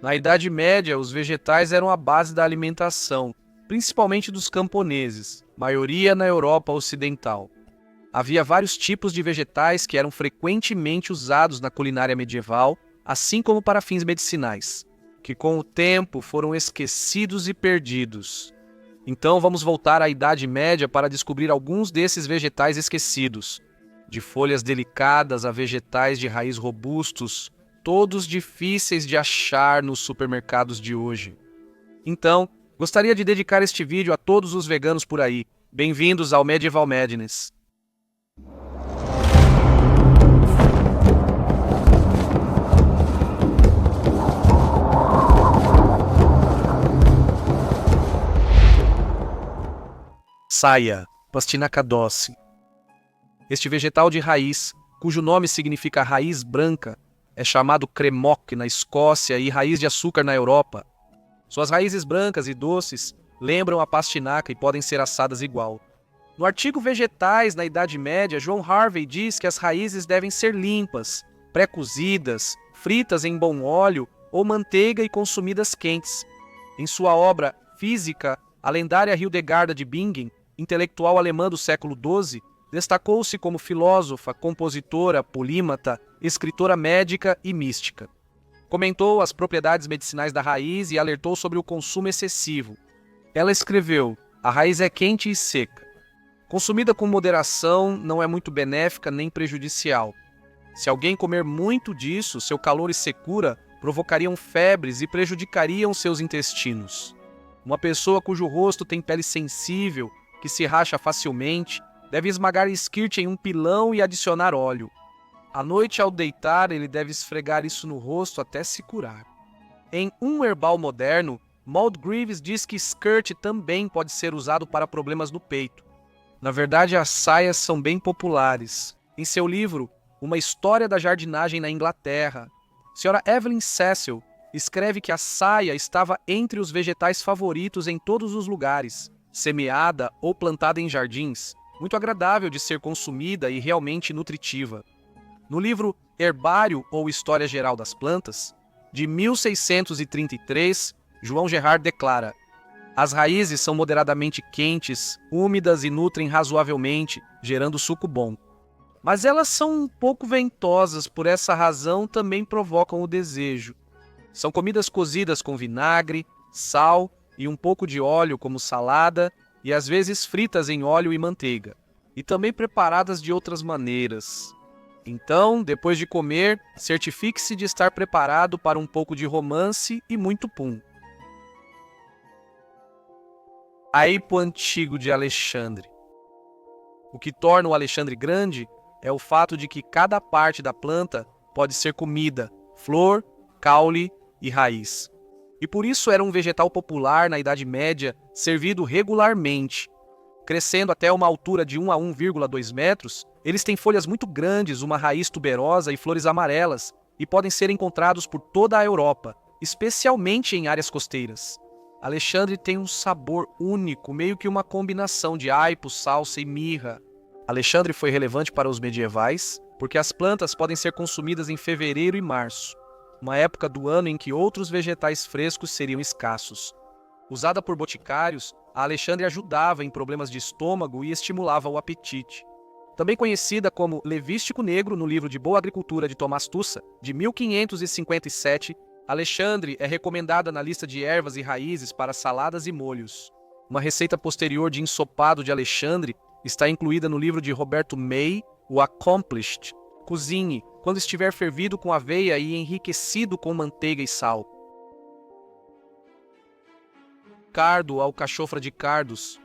Na Idade Média, os vegetais eram a base da alimentação, principalmente dos camponeses, maioria na Europa Ocidental. Havia vários tipos de vegetais que eram frequentemente usados na culinária medieval, assim como para fins medicinais, que com o tempo foram esquecidos e perdidos. Então vamos voltar à Idade Média para descobrir alguns desses vegetais esquecidos, de folhas delicadas a vegetais de raiz robustos, todos difíceis de achar nos supermercados de hoje. Então, gostaria de dedicar este vídeo a todos os veganos por aí. Bem-vindos ao Medieval Madness. Saia, Pastinaca doce. Este vegetal de raiz, cujo nome significa raiz branca, é chamado cremoc na Escócia e raiz de açúcar na Europa. Suas raízes brancas e doces lembram a pastinaca e podem ser assadas igual. No artigo Vegetais na Idade Média, John Harvey diz que as raízes devem ser limpas, pré-cozidas, fritas em bom óleo ou manteiga e consumidas quentes. Em sua obra Física, a lendária Hildegarda de Bingen, intelectual alemã do século XII, destacou-se como filósofa, compositora, polímata, escritora médica e mística. Comentou as propriedades medicinais da raiz e alertou sobre o consumo excessivo. Ela escreveu: "A raiz é quente e seca. Consumida com moderação, não é muito benéfica nem prejudicial. Se alguém comer muito disso, seu calor e secura provocariam febres e prejudicariam seus intestinos. Uma pessoa cujo rosto tem pele sensível, que se racha facilmente, deve esmagar esquirte em um pilão e adicionar óleo. À noite, ao deitar, ele deve esfregar isso no rosto até se curar." Em Um Herbal Moderno, Maltgreaves diz que skirt também pode ser usado para problemas no peito. Na verdade, as saias são bem populares. Em seu livro, Uma História da Jardinagem na Inglaterra, Sra. Evelyn Cecil escreve que a saia estava entre os vegetais favoritos em todos os lugares, semeada ou plantada em jardins, muito agradável de ser consumida e realmente nutritiva. No livro Herbário ou História Geral das Plantas, de 1633, João Gerard declara: "As raízes são moderadamente quentes, úmidas e nutrem razoavelmente, gerando suco bom. Mas elas são um pouco ventosas, por essa razão também provocam o desejo. São comidas cozidas com vinagre, sal e um pouco de óleo como salada e às vezes fritas em óleo e manteiga, e também preparadas de outras maneiras. Então, depois de comer, certifique-se de estar preparado para um pouco de romance e muito pum." Aipo antigo de Alexandre. O que torna o Alexandre grande é o fato de que cada parte da planta pode ser comida, flor, caule e raiz. E por isso era um vegetal popular na Idade Média, servido regularmente. Crescendo até uma altura de 1 a 1,2 metros, eles têm folhas muito grandes, uma raiz tuberosa e flores amarelas, e podem ser encontrados por toda a Europa, especialmente em áreas costeiras. Alexandre tem um sabor único, meio que uma combinação de aipo, salsa e mirra. Alexandre foi relevante para os medievais, porque as plantas podem ser consumidas em fevereiro e março, uma época do ano em que outros vegetais frescos seriam escassos. Usada por boticários, a Alexandre ajudava em problemas de estômago e estimulava o apetite. Também conhecida como levístico negro no livro de Boa Agricultura de Tomás Tussa, de 1557, Alexandre é recomendada na lista de ervas e raízes para saladas e molhos. Uma receita posterior de ensopado de Alexandre está incluída no livro de Roberto May, O Accomplished. Cozinhe quando estiver fervido com aveia e enriquecido com manteiga e sal. Cardo, alcachofra de cardos.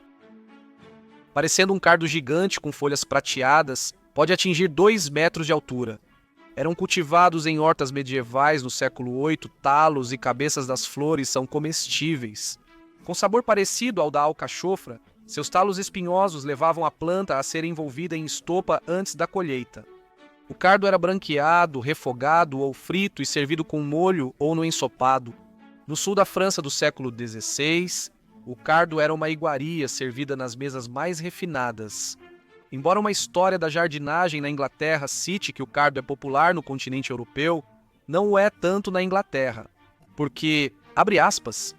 Parecendo um cardo gigante com folhas prateadas, pode atingir 2 metros de altura. Eram cultivados em hortas medievais no século VIII, talos e cabeças das flores são comestíveis. Com sabor parecido ao da alcachofra, seus talos espinhosos levavam a planta a ser envolvida em estopa antes da colheita. O cardo era branqueado, refogado ou frito e servido com molho ou no ensopado. No sul da França do século XVI, o cardo era uma iguaria servida nas mesas mais refinadas. Embora uma história da jardinagem na Inglaterra cite que o cardo é popular no continente europeu, não o é tanto na Inglaterra. porque, abre aspas,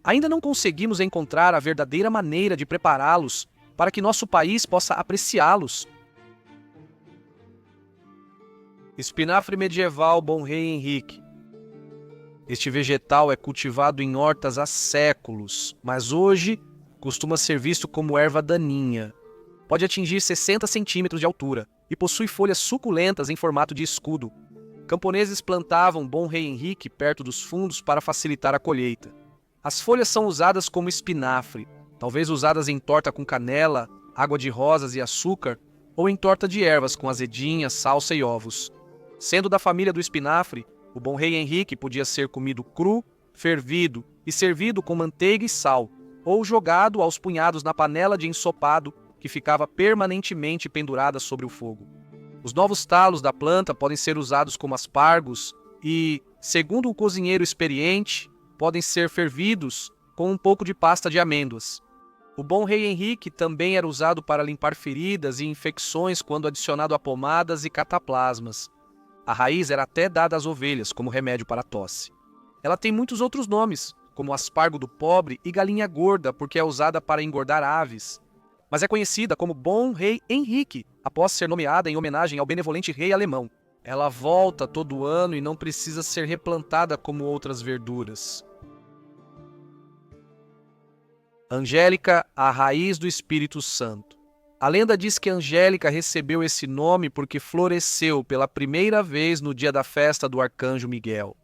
ainda não conseguimos encontrar a verdadeira maneira de prepará-los para que nosso país possa apreciá-los. Espinafre medieval Bom Rei Henrique. Este vegetal é cultivado em hortas há séculos, mas hoje costuma ser visto como erva daninha. Pode atingir 60 centímetros de altura e possui folhas suculentas em formato de escudo. Camponeses plantavam Bom Rei Henrique perto dos fundos para facilitar a colheita. As folhas são usadas como espinafre, talvez usadas em torta com canela, água de rosas e açúcar, ou em torta de ervas com azedinha, salsa e ovos. Sendo da família do espinafre, o Bom Rei Henrique podia ser comido cru, fervido e servido com manteiga e sal, ou jogado aos punhados na panela de ensopado que ficava permanentemente pendurada sobre o fogo. Os novos talos da planta podem ser usados como aspargos e, segundo um cozinheiro experiente, podem ser fervidos com um pouco de pasta de amêndoas. O Bom Rei Henrique também era usado para limpar feridas e infecções quando adicionado a pomadas e cataplasmas. A raiz era até dada às ovelhas como remédio para a tosse. Ela tem muitos outros nomes, como aspargo do pobre e galinha gorda, porque é usada para engordar aves. Mas é conhecida como Bom Rei Henrique, após ser nomeada em homenagem ao benevolente rei alemão. Ela volta todo ano e não precisa ser replantada como outras verduras. Angélica, a raiz do Espírito Santo. A lenda diz que Angélica recebeu esse nome porque floresceu pela primeira vez no dia da festa do arcanjo Miguel.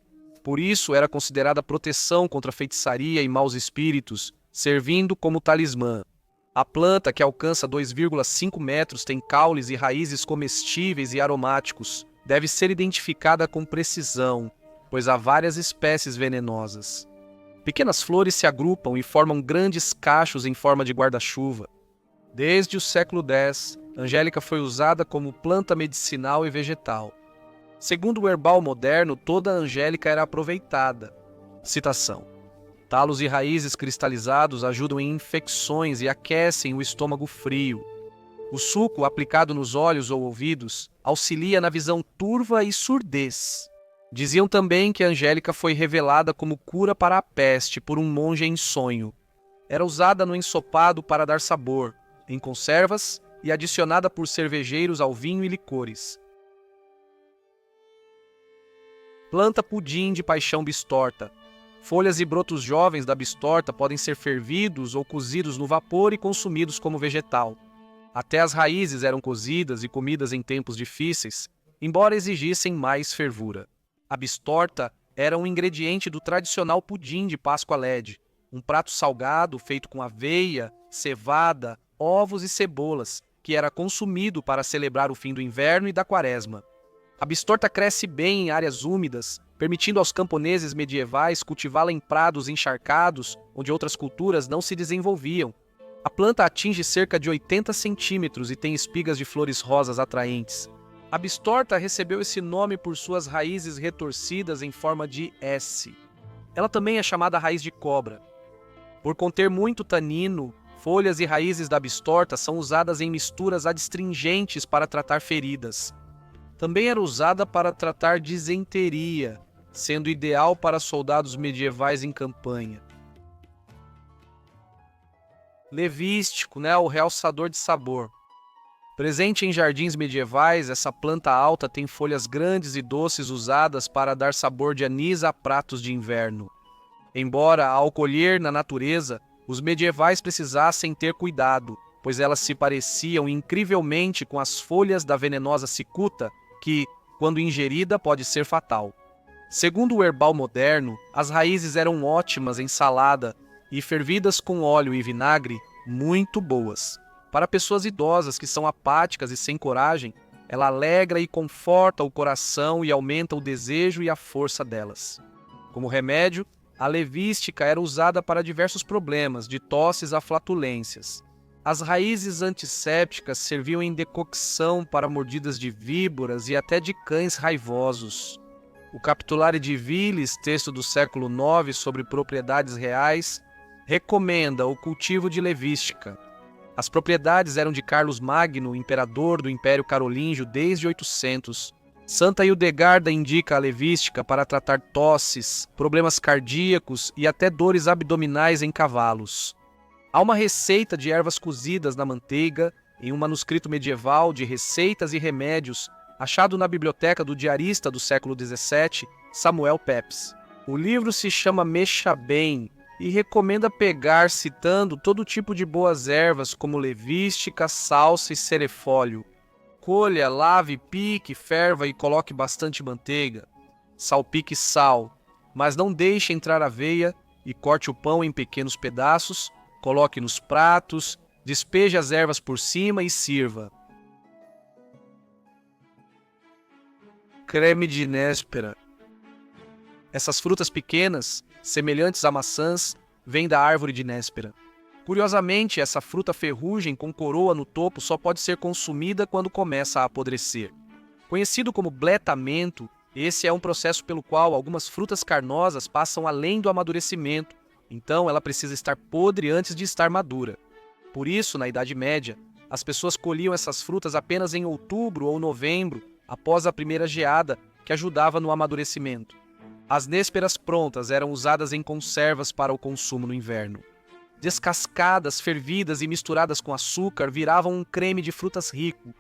Por isso era considerada proteção contra feitiçaria e maus espíritos, servindo como talismã. A planta, que alcança 2,5 metros, tem caules e raízes comestíveis e aromáticos. Deve ser identificada com precisão, pois há várias espécies venenosas. Pequenas flores se agrupam e formam grandes cachos em forma de guarda-chuva. Desde o século X, Angélica foi usada como planta medicinal e vegetal. Segundo o herbal moderno, toda a Angélica era aproveitada. Citação: talos e raízes cristalizados ajudam em infecções e aquecem o estômago frio. O suco, aplicado nos olhos ou ouvidos, auxilia na visão turva e surdez. Diziam também que a Angélica foi revelada como cura para a peste por um monge em sonho. Era usada no ensopado para dar sabor, em conservas e adicionada por cervejeiros ao vinho e licores. Planta pudim de paixão bistorta. Folhas e brotos jovens da bistorta podem ser fervidos ou cozidos no vapor e consumidos como vegetal. Até as raízes eram cozidas e comidas em tempos difíceis, embora exigissem mais fervura. A bistorta era um ingrediente do tradicional pudim de Páscoa LED, um prato salgado feito com aveia, cevada, ovos e cebolas, que era consumido para celebrar o fim do inverno e da quaresma. A bistorta cresce bem em áreas úmidas, permitindo aos camponeses medievais cultivá-la em prados encharcados, onde outras culturas não se desenvolviam. A planta atinge cerca de 80 centímetros e tem espigas de flores rosas atraentes. A bistorta recebeu esse nome por suas raízes retorcidas em forma de S. Ela também é chamada raiz de cobra. Por conter muito tanino, folhas e raízes da bistorta são usadas em misturas adstringentes para tratar feridas. Também era usada para tratar disenteria, sendo ideal para soldados medievais em campanha. Levístico, o realçador de sabor. Presente em jardins medievais, essa planta alta tem folhas grandes e doces usadas para dar sabor de anis a pratos de inverno. Embora, ao colher na natureza, os medievais precisassem ter cuidado, pois elas se pareciam incrivelmente com as folhas da venenosa cicuta, que, quando ingerida, pode ser fatal. Segundo o herbal moderno, as raízes eram ótimas em salada e fervidas com óleo e vinagre, muito boas. Para pessoas idosas que são apáticas e sem coragem, ela alegra e conforta o coração e aumenta o desejo e a força delas. Como remédio, a levística era usada para diversos problemas, de tosses a flatulências. As raízes antissépticas serviam em decocção para mordidas de víboras e até de cães raivosos. O Capitulare de Vilis, texto do século IX sobre propriedades reais, recomenda o cultivo de levística. As propriedades eram de Carlos Magno, imperador do Império Carolíngio desde 800, Santa Hildegarda indica a levística para tratar tosses, problemas cardíacos e até dores abdominais em cavalos. Há uma receita de ervas cozidas na manteiga em um manuscrito medieval de receitas e remédios achado na biblioteca do diarista do século XVII, Samuel Pepys. O livro se chama Mexa Bem e recomenda pegar citando todo tipo de boas ervas como levística, salsa e cerefólio. Colha, lave, pique, ferva e coloque bastante manteiga. Salpique sal, mas não deixe entrar aveia e corte o pão em pequenos pedaços, coloque nos pratos, despeje as ervas por cima e sirva. Creme de néspera. Essas frutas pequenas, semelhantes a maçãs, vêm da árvore de néspera. Curiosamente, essa fruta ferrugem com coroa no topo só pode ser consumida quando começa a apodrecer. Conhecido como bletamento, esse é um processo pelo qual algumas frutas carnosas passam além do amadurecimento, então ela precisa estar podre antes de estar madura. Por isso, na Idade Média, as pessoas colhiam essas frutas apenas em outubro ou novembro, após a primeira geada, que ajudava no amadurecimento. As nésperas prontas eram usadas em conservas para o consumo no inverno. Descascadas, fervidas e misturadas com açúcar, viravam um creme de frutas rico.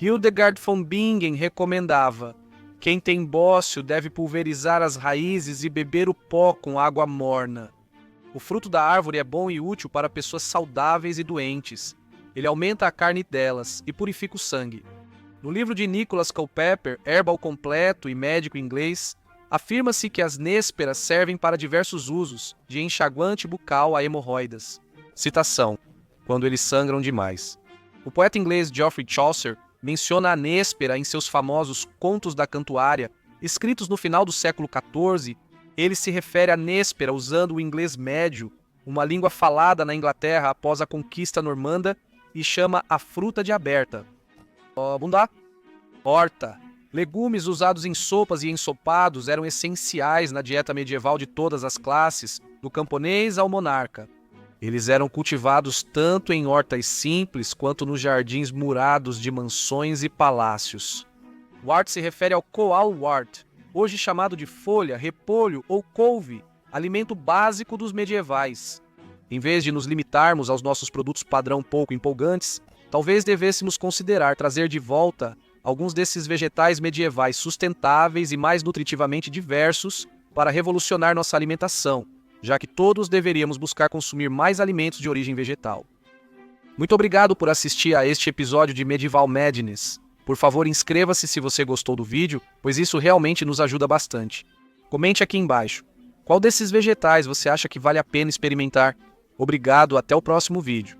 Hildegard von Bingen recomendava: quem tem bócio deve pulverizar as raízes e beber o pó com água morna. O fruto da árvore é bom e útil para pessoas saudáveis e doentes. Ele aumenta a carne delas e purifica o sangue. No livro de Nicholas Culpeper, Herbal Completo e Médico Inglês, afirma-se que as nésperas servem para diversos usos, de enxaguante bucal a hemorroidas. Citação: quando eles sangram demais. O poeta inglês Geoffrey Chaucer menciona a néspera em seus famosos Contos da Cantuária, escritos no final do século XIV. Ele se refere à néspera usando o inglês médio, uma língua falada na Inglaterra após a conquista normanda, e chama a fruta de aberta. Bundá. Horta. Legumes usados em sopas e ensopados eram essenciais na dieta medieval de todas as classes, do camponês ao monarca. Eles eram cultivados tanto em hortas simples quanto nos jardins murados de mansões e palácios. Wart se refere ao coalwort, hoje chamado de folha, repolho ou couve, alimento básico dos medievais. Em vez de nos limitarmos aos nossos produtos padrão pouco empolgantes, talvez devêssemos considerar trazer de volta alguns desses vegetais medievais sustentáveis e mais nutritivamente diversos para revolucionar nossa alimentação, já que todos deveríamos buscar consumir mais alimentos de origem vegetal. Muito obrigado por assistir a este episódio de Medieval Madness. Por favor, inscreva-se se você gostou do vídeo, pois isso realmente nos ajuda bastante. Comente aqui embaixo. Qual desses vegetais você acha que vale a pena experimentar? Obrigado, até o próximo vídeo.